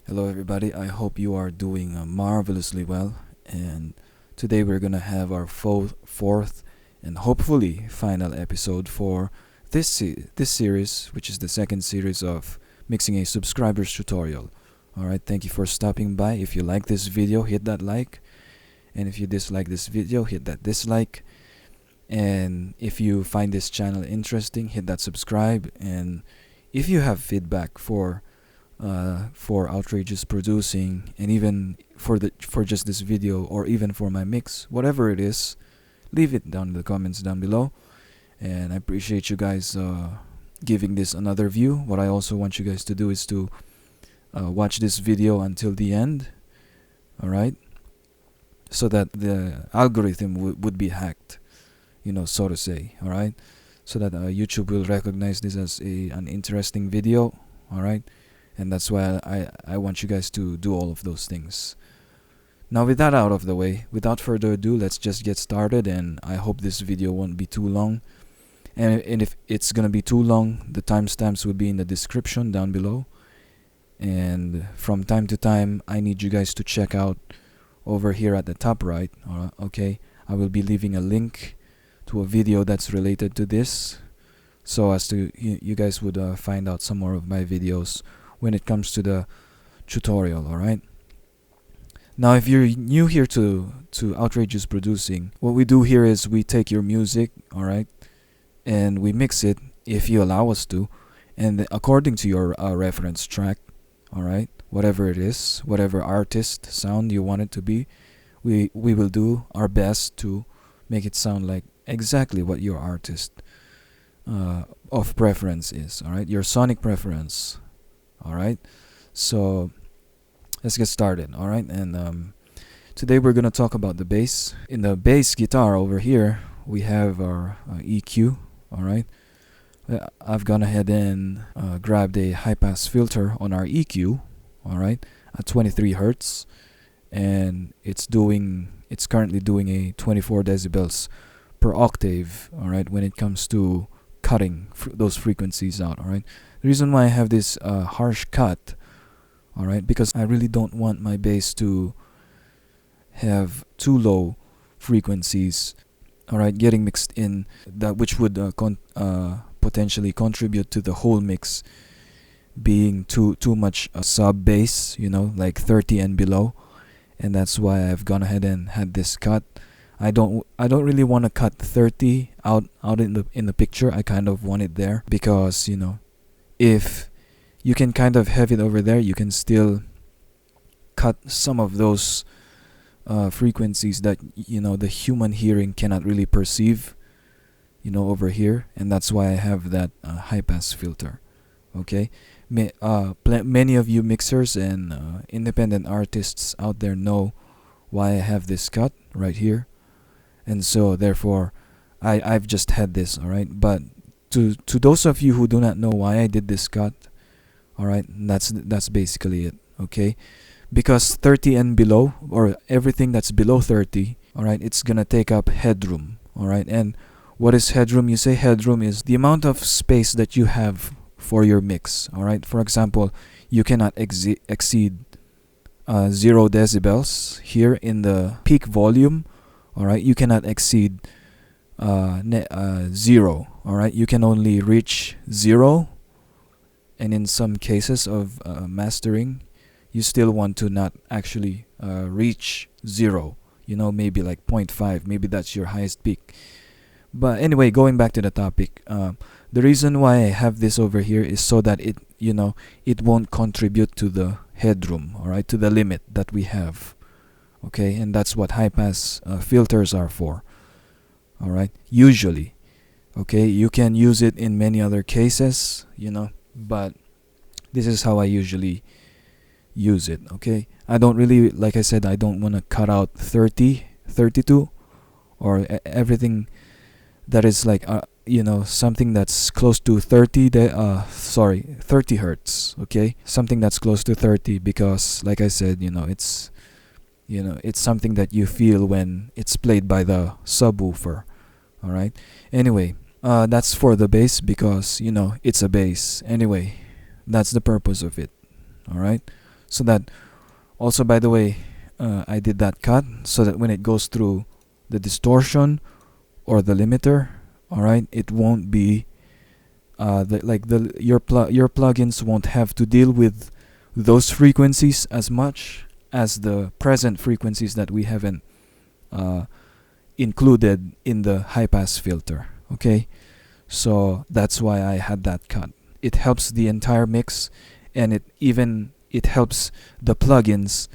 Hello, everybody. I hope you are doing marvelously well. And today we're gonna have our fourth and hopefully final episode for this series, which is the second series of mixing a subscriber's tutorial. All right. Thank you for stopping by. If you like this video, hit that like, and if you dislike this video, hit that dislike. And if you find this channel interesting, hit that subscribe. And if you have feedback for outrageous producing, and even for just this video, or even for my mix, whatever it is, leave it down in the comments down below. And I appreciate you guys giving this another view. What I also want you guys to do is to watch this video until the end, all right, so that the algorithm would be hacked, so to say, all right, so that YouTube will recognize this as an interesting video, all right. And that's why I want you guys to do all of those things. Now, with that out of the way, without further ado, let's just get started. And I hope this video won't be too long. And if it's gonna be too long, the timestamps will be in the description down below. And from time to time, I need you guys to check out over here at the top right. Okay, I will be leaving a link to a video that's related to this, so as to you guys would find out some more of my videos when it comes to the tutorial. All right. Now, if you're new here to outrageous producing, what we do here is we take your music, all right, and we mix it if you allow us to, and according to your reference track, all right, whatever it is, whatever artist sound you want it to be, we will do our best to make it sound like exactly what your artist of preference is, all right, your sonic preference. All right, so let's get started. All right, and today we're gonna talk about the bass. In the bass guitar over here, we have our EQ. All right, I've gone ahead and grabbed a high-pass filter on our EQ. All right, at 23 hertz, and it's currently doing a 24 decibels per octave. All right, when it comes to cutting those frequencies out. All right. The reason why I have this harsh cut, all right, because I really don't want my bass to have too low frequencies, all right, getting mixed in, that which would potentially contribute to the whole mix being too much sub bass, like 30 and below. And that's why I've gone ahead and had this cut. I don't really want to cut 30 out in the picture. I kind of want it there because if you can kind of have it over there, you can still cut some of those frequencies that the human hearing cannot really perceive, over here. And that's why I have that high pass filter. Okay, many of you mixers and independent artists out there know why I have this cut right here, and so therefore I've just had this. All right, but to those of you who do not know why I did this cut, all right, that's basically it. Okay, because 30 and below, or everything that's below 30, all right, it's gonna take up headroom. All right, and what is headroom? You say headroom is the amount of space that you have for your mix. All right, for example, you cannot exceed 0 decibels here in the peak volume. All right, you cannot exceed 0. All right, you can only reach 0, and in some cases of mastering, you still want to not actually reach 0. Maybe like 0.5. Maybe that's your highest peak. But anyway, going back to the topic, the reason why I have this over here is so that it won't contribute to the headroom. All right, to the limit that we have. Okay, and that's what high pass filters are for. All right, usually. Okay, you can use it in many other cases, but this is how I usually use it. Okay, I don't really, like I said, I don't want to cut out 30, 32, or everything that is like something that's close to 30 30 hertz. Okay, something that's close to 30, because like I said, it's something that you feel when it's played by the subwoofer. All right, anyway, that's for the bass, because it's a bass. Anyway, that's the purpose of it. All right, so that also, by the way, I did that cut so that when it goes through the distortion or the limiter, all right, it won't be your plugins won't have to deal with those frequencies as much as the present frequencies that we haven't included in the high pass filter. Okay, so that's why I had that cut. It helps the entire mix, and it helps the plugins,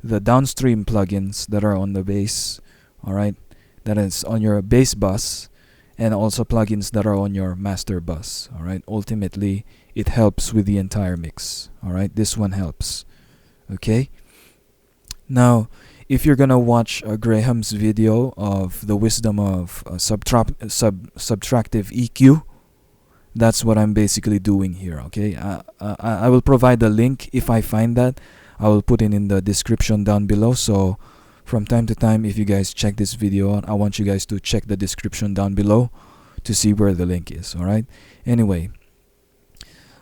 the downstream plugins that are on the bass, all right, that is on your bass bus, and also plugins that are on your master bus. All right, ultimately it helps with the entire mix. All right, this one helps. Okay, now if you're gonna watch Graham's video of the wisdom of subtractive EQ, that's what I'm basically doing here. Okay, I will provide the link if I find that. I will put it in the description down below. So from time to time, if you guys check this video out, I want you guys to check the description down below to see where the link is. All right, anyway,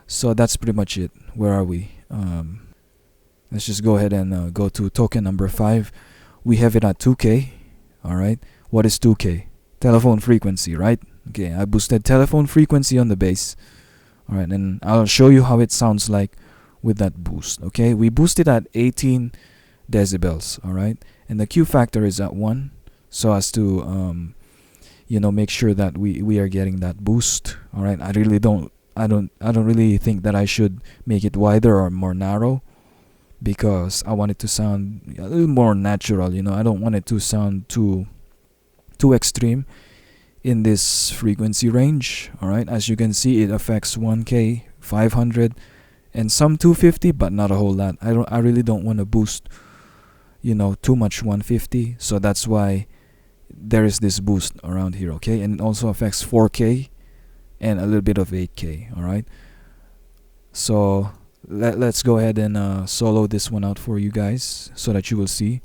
so that's pretty much it. Where are we? Let's just go ahead and go to token number 5. We have it at 2K. All right, what is 2K? Telephone frequency, right? Okay, I boosted telephone frequency on the bass. All right, and I'll show you how it sounds like with that boost. Okay, we boosted at 18 decibels. All right, and the Q factor is at 1, so as to make sure that we are getting that boost. All right, I don't really think that I should make it wider or more narrow, because I want it to sound a little more natural. I don't want it to sound too extreme in this frequency range. All right, as you can see, it affects 1K, 500, and some 250, but not a whole lot. I really don't want to boost too much 150, so that's why there is this boost around here. Okay, and it also affects 4K and a little bit of 8K. all right, so let's go ahead and solo this one out for you guys so that you will see.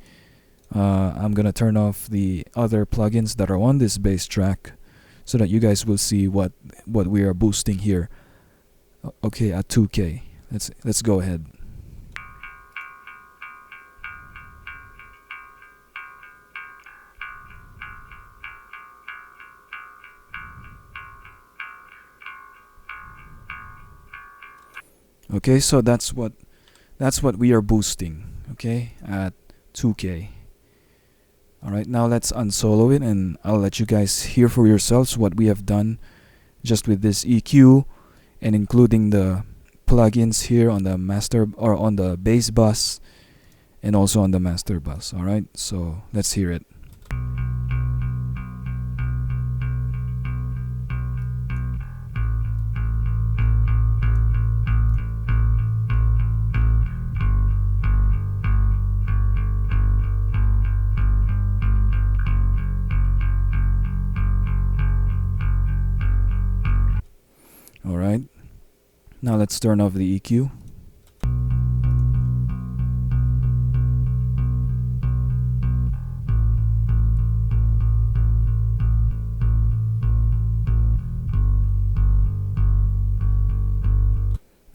I'm gonna turn off the other plugins that are on this bass track so that you guys will see what we are boosting here. Okay, at 2K. Let's go ahead. Okay, so that's what we are boosting. Okay, at 2K. All right, now let's unsolo it, and I'll let you guys hear for yourselves what we have done just with this EQ and including the plugins here on the master or on the bass bus and also on the master bus. All right, so let's hear it. Alright, now let's turn off the EQ.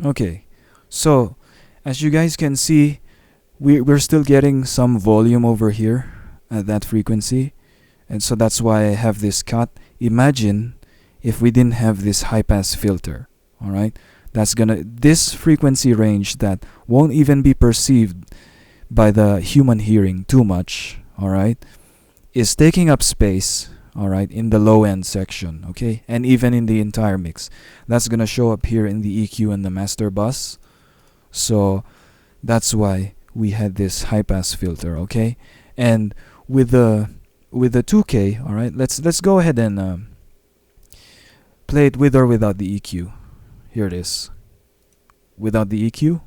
Okay, so as you guys can see, we're still getting some volume over here at that frequency, and so that's why I have this cut. Imagine if we didn't have this high pass filter. All right, this frequency range that won't even be perceived by the human hearing too much, all right, is taking up space, all right, in the low end section. Okay, and even in the entire mix, that's gonna show up here in the EQ and the master bus. So that's why we had this high pass filter. Okay, and with the 2K, all right, let's go ahead and play it with or without the EQ. Here it is. Without the EQ.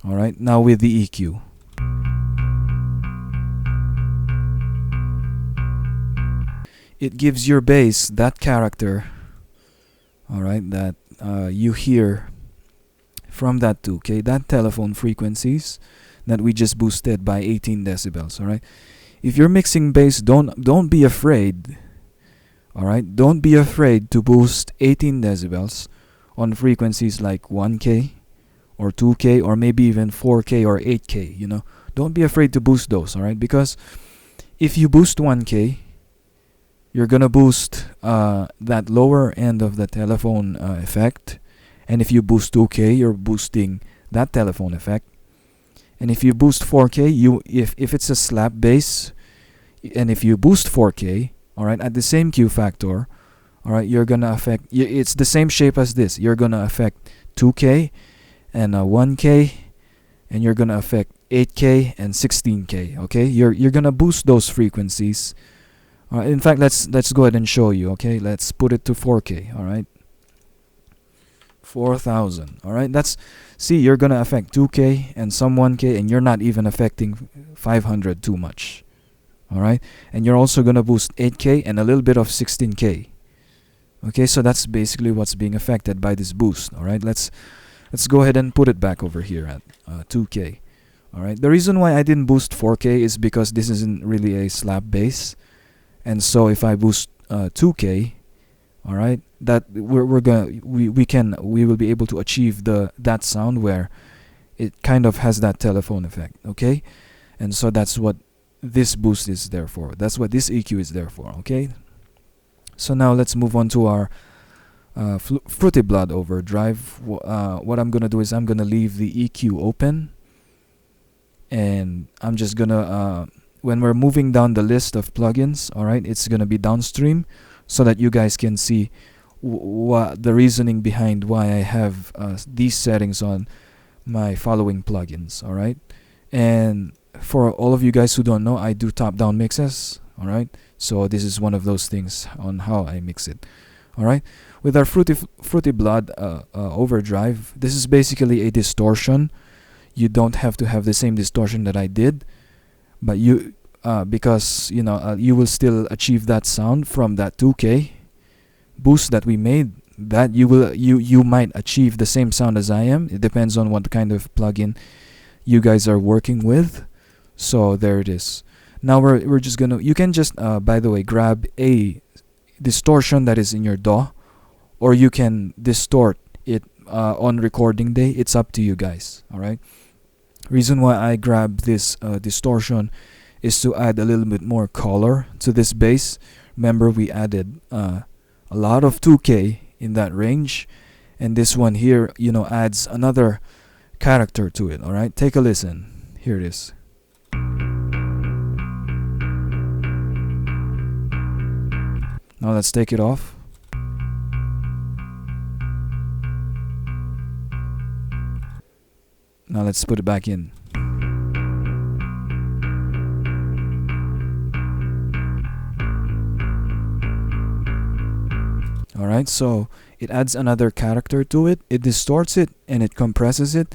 Alright, now with the EQ. It gives your bass that character, alright, that you hear from that 2K, that telephone frequencies that we just boosted by 18 decibels, alright? If you're mixing bass, don't be afraid Alright, don't be afraid to boost 18 decibels on frequencies like 1K or 2K or maybe even 4K or 8K, you know. Don't be afraid to boost those, alright? Because if you boost 1K, you're gonna boost that lower end of the telephone effect. And if you boost 2K, you're boosting that telephone effect. And if you boost 4K, if it's a slap bass, and if you boost 4K, alright, at the same Q factor, alright, you're gonna affect, it's the same shape as this. You're gonna affect 2K and 1K, and you're gonna affect 8K and 16K. Okay, you're gonna boost those frequencies. Alright, in fact, let's go ahead and show you. Okay, let's put it to 4K. Alright, 4,000. Alright, see, you're gonna affect 2K and some 1K, and you're not even affecting 500 too much. Alright, and you're also gonna boost 8K and a little bit of 16K. Okay, so that's basically what's being affected by this boost. Alright, let's go ahead and put it back over here at 2K. Alright, the reason why I didn't boost 4K is because this isn't really a slap bass, and so if I boost 2K, alright, that we will be able to achieve that sound where it kind of has that telephone effect. Okay, and so that's what this boost is there for. That's what this EQ is there for. Okay, so now let's move on to our Fruity Blood Overdrive. What I'm gonna do is I'm gonna leave the EQ open, and I'm just gonna when we're moving down the list of plugins, alright, it's gonna be downstream so that you guys can see what the reasoning behind why I have these settings on my following plugins. Alright, and for all of you guys who don't know, I do top-down mixes. Alright, so this is one of those things on how I mix it. Alright, with our Fruity Blood Overdrive, this is basically a distortion. You don't have to have the same distortion that I did, but you because you know you will still achieve that sound from that 2K boost that we made. That you might achieve the same sound as I am. It depends on what kind of plugin you guys are working with. So there it is. Now we're just gonna, you can just by the way, grab a distortion that is in your DAW, or you can distort it on recording day. It's up to you guys. Alright, reason why I grab this distortion is to add a little bit more color to this bass. Remember, we added a lot of 2K in that range, and this one here, you know, adds another character to it. Alright, take a listen. Here it is. Now let's take it off. Now let's put it back in. Alright, so it adds another character to it. It distorts it and it compresses it,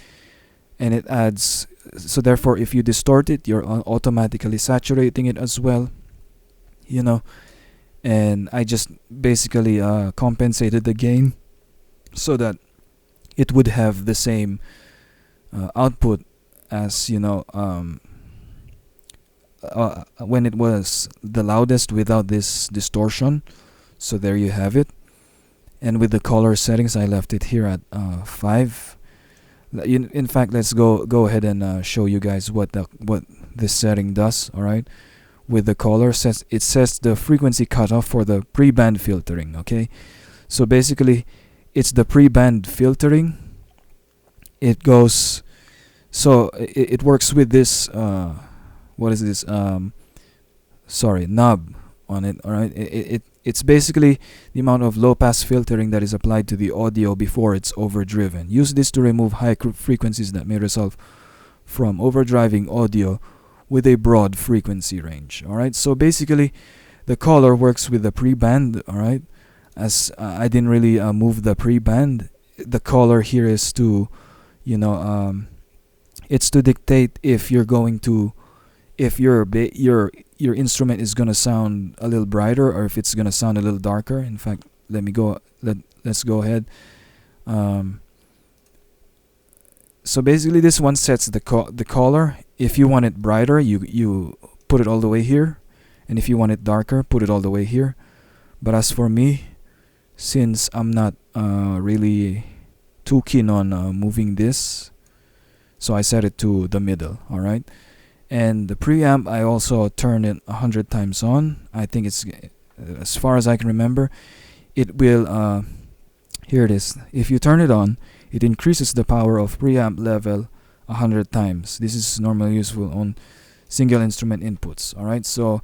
and it adds, so therefore if you distort it, you're automatically saturating it as well, you know. And I just basically compensated the gain so that it would have the same output as, you know, when it was the loudest without this distortion. So there you have it. And with the color settings, I left it here at 5. In fact, let's go ahead and show you guys what this setting does. All right, with the color, it sets the frequency cutoff for the pre-band filtering. Okay, so basically, it's the pre-band filtering. It goes, so it works with this. What is this? Sorry, knob on it. All right, it's basically the amount of low-pass filtering that is applied to the audio before it's overdriven. Use this to remove high frequencies that may result from overdriving audio with a broad frequency range. Alright, so basically the color works with the pre-band. Alright, as I didn't really move the pre-band, the color here is to, you know, it's to dictate if you're going to, if your instrument is gonna sound a little brighter or if it's gonna sound a little darker. In fact, let's go ahead. So basically, this one sets the color. If you want it brighter, you put it all the way here, and if you want it darker, put it all the way here. But as for me, since I'm not really too keen on moving this, so I set it to the middle. Alright, and the preamp I also turned it 100 times on. I think it's, as far as I can remember, it will here it is. If you turn it on, it increases the power of preamp level 100 times. This is normally useful on single instrument inputs. Alright, so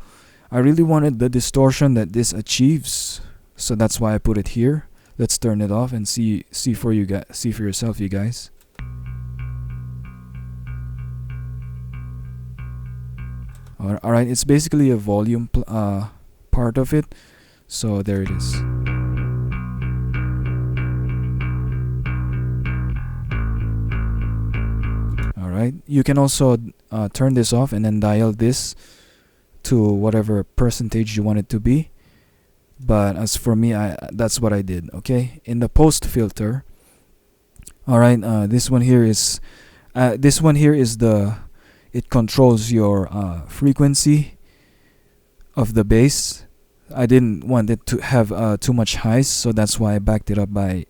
I really wanted the distortion that this achieves, so that's why I put it here. Let's turn it off and see for yourself, you guys. Alright, it's basically a volume part of it. So there it is. Alright, you can also turn this off and then dial this to whatever percentage you want it to be. But as for me, that's what I did. Okay, in the post filter, alright, this one here is the, it controls your frequency of the bass. I didn't want it to have too much highs, so that's why I backed it up by,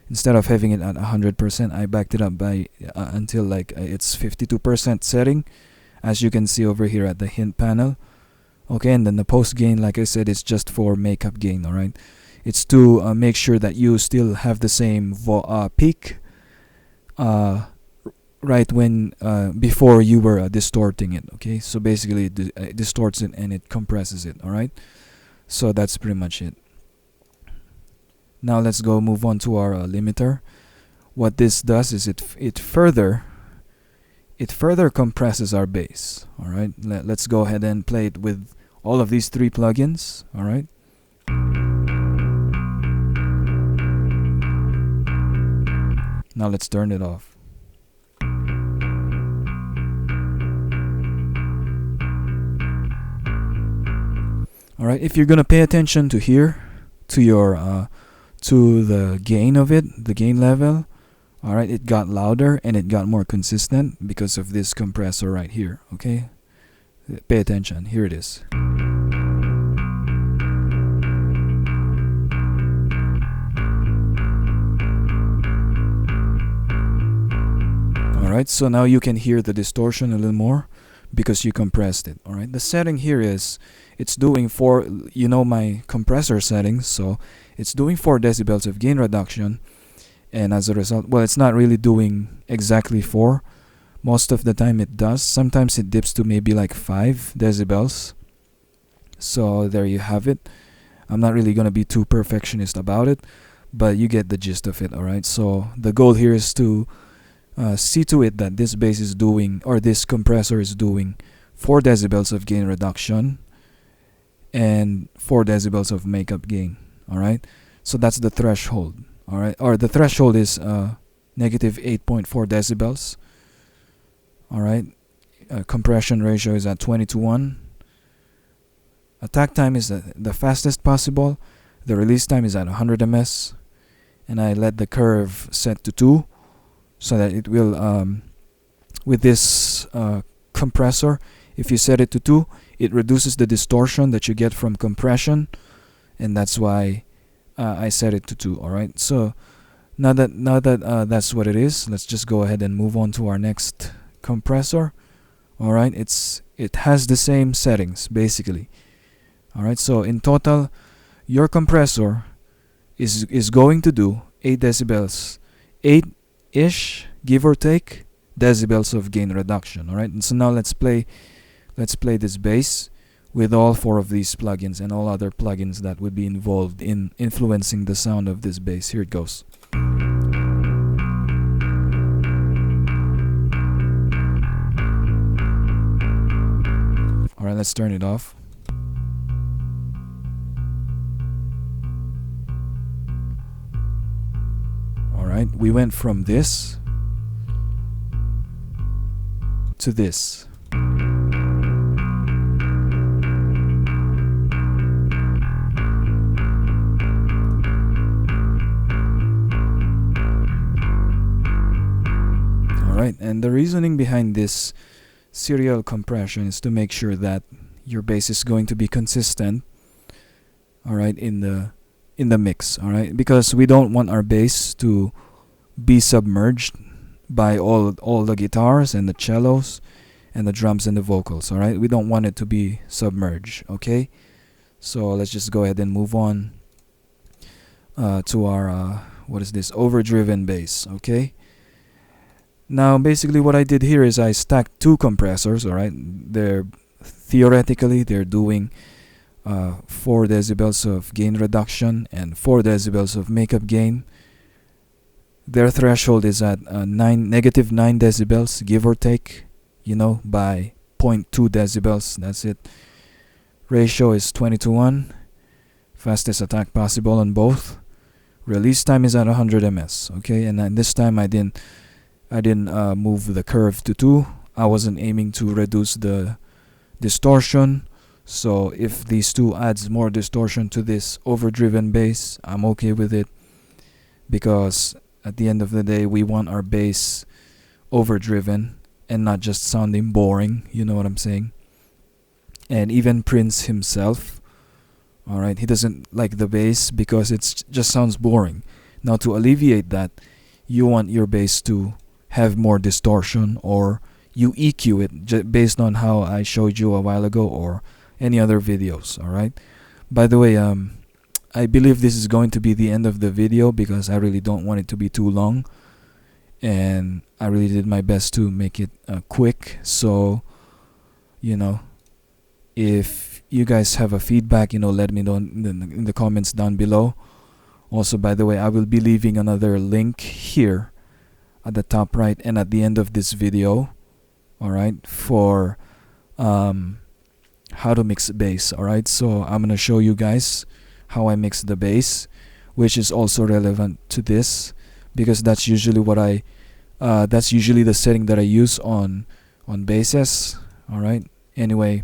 instead of having it at 100%, I backed it up by until like it's 52% setting, as you can see over here at the hint panel. Okay, and then the post gain, like I said, is just for makeup gain. Alright, it's to make sure that you still have the same peak right when before you were distorting it. Okay, so basically it distorts it and it compresses it. Alright, so that's pretty much it. Now let's go move on to our limiter. What this does is it further compresses our bass. Alright, let's go ahead and play it with all of these three plugins. Alright, now let's turn it off. Alright, if you're gonna pay attention to here, to your to the gain of it, the gain level, alright, it got louder and it got more consistent because of this compressor right here. Okay, pay attention, here it is. Alright, so now you can hear the distortion a little more because you compressed it. Alright, the setting here is, it's doing 4, my compressor settings, so it's doing 4 decibels of gain reduction, and as a result, well, it's not really doing exactly 4. Most of the time it does. Sometimes it dips to maybe like 5 decibels. So there you have it. I'm not really gonna be too perfectionist about it, but you get the gist of it. Alright, so the goal here is to see to it that this bass is doing, or this compressor is doing 4 decibels of gain reduction and 4 decibels of makeup gain. Alright, so that's the threshold. Alright, or the threshold is negative 8.4 decibels. Alright, compression ratio is at 20:1. Attack time is the fastest possible. The release time is at 100 ms, and I let the curve set to 2, so that it will with this compressor, if you set it to 2, it reduces the distortion that you get from compression, and that's why I set it to 2. Alright, so now that that's what it is, let's just go ahead and move on to our next compressor. Alright, it has the same settings basically. Alright, so in total your compressor is going to do 8 decibels, 8-ish, give or take, decibels of gain reduction. Alright, and so now let's play this bass with all 4 of these plugins and all other plugins that would be involved in influencing the sound of this bass. Here it goes. Alright, let's turn it off. Alright, we went from this to this. Alright, and the reasoning behind this serial compression is to make sure that your bass is going to be consistent all right, in the mix, all right, because we don't want our bass to be submerged by all the guitars and the cellos and the drums and the vocals, all right. We don't want it to be submerged, okay. So let's just go ahead and move on to our what is this, overdriven bass, okay. Now basically what I did here is I stacked two compressors, all right. They're theoretically they're doing 4 decibels of gain reduction and 4 decibels of makeup gain. Their threshold is at negative 9 decibels, give or take, you know, by 0.2 decibels. That's it. Ratio is 20:1. Fastest attack possible on both. Release time is at 100 ms. Okay, and then this time I didn't move the curve to 2. I wasn't aiming to reduce the distortion. So if these two adds more distortion to this overdriven bass, I'm okay with it, because at the end of the day we want our bass overdriven and not just sounding boring, you know what I'm saying? And even Prince himself, alright, he doesn't like the bass because it just sounds boring. Now to alleviate that, you want your bass to have more distortion, or you EQ it based on how I showed you a while ago or any other videos, alright? By the way, I believe this is going to be the end of the video because I really don't want it to be too long, and I really did my best to make it quick. So, you know, if you guys have a feedback, you know, let me know in the comments down below. Also, by the way, I will be leaving another link here at the top right and at the end of this video, alright, for how to mix bass, alright. So I'm gonna show you guys how I mix the bass, which is also relevant to this, because that's usually what that's usually the setting that I use on basses, alright. Anyway,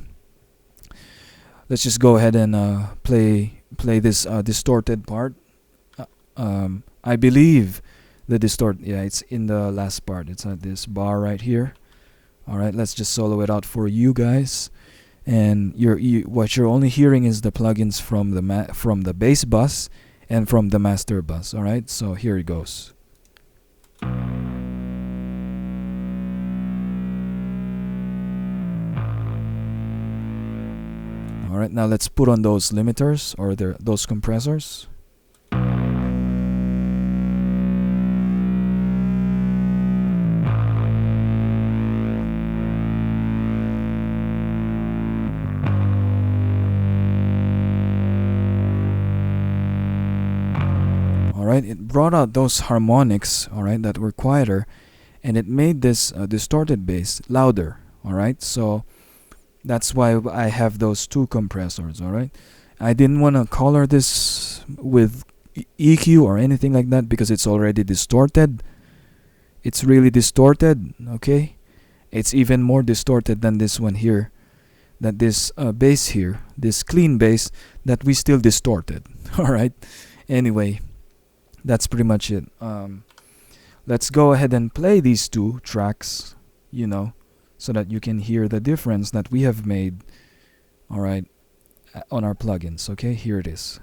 let's just go ahead and play this distorted part. I believe the it's in the last part. It's at this bar right here. Alright, let's just solo it out for you guys. And what you're only hearing is the plugins from the bass bus and from the master bus. Alright, so here it goes. Alright, now let's put on those limiters, or those compressors. Alright, it brought out those harmonics, alright, that were quieter, and it made this distorted bass louder, alright. So that's why I have those two compressors, alright. I didn't want to color this with EQ or anything like that because it's already distorted. It's really distorted, okay. It's even more distorted than this one here, that this bass here, this clean bass that we still distorted. Alright, anyway, that's pretty much it. Let's go ahead and play these two tracks, you know, so that you can hear the difference that we have made, alright, on our plugins. Okay, here it is.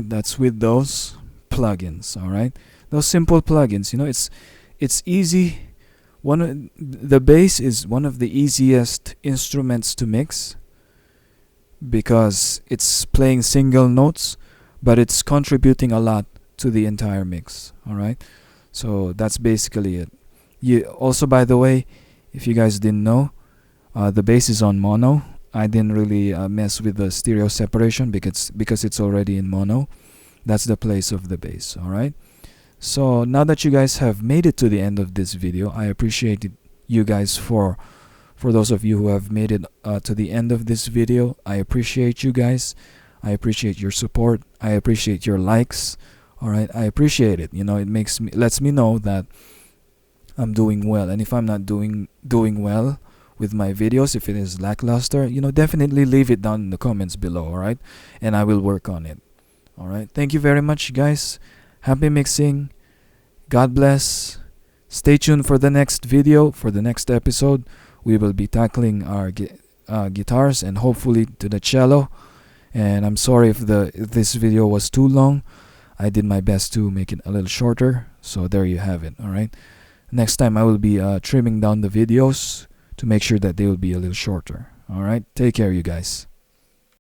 That's with those plugins, alright, those simple plugins. You know, it's easy. The bass is one of the easiest instruments to mix because it's playing single notes, but it's contributing a lot to the entire mix, alright. So that's basically it. Also, by the way, if you guys didn't know, the bass is on mono. I didn't really mess with the stereo separation because it's already in mono. That's the place of the bass, alright. So now that you guys have made it to the end of this video, I appreciate you guys for those of you who have made it to the end of this video. I appreciate you guys. I appreciate your support. I appreciate your likes. All right, I appreciate it. You know, it lets me know that I'm doing well. And if I'm not doing well with my videos, if it is lackluster, you know, definitely leave it down in the comments below. All right, and I will work on it. All right, thank you very much, guys. Happy mixing. God bless. Stay tuned for the next video, for the next episode. We will be tackling our guitars and hopefully to the cello. And I'm sorry if this video was too long. I did my best to make it a little shorter. So there you have it. All right. Next time I will be trimming down the videos to make sure that they will be a little shorter. All right. Take care, you guys.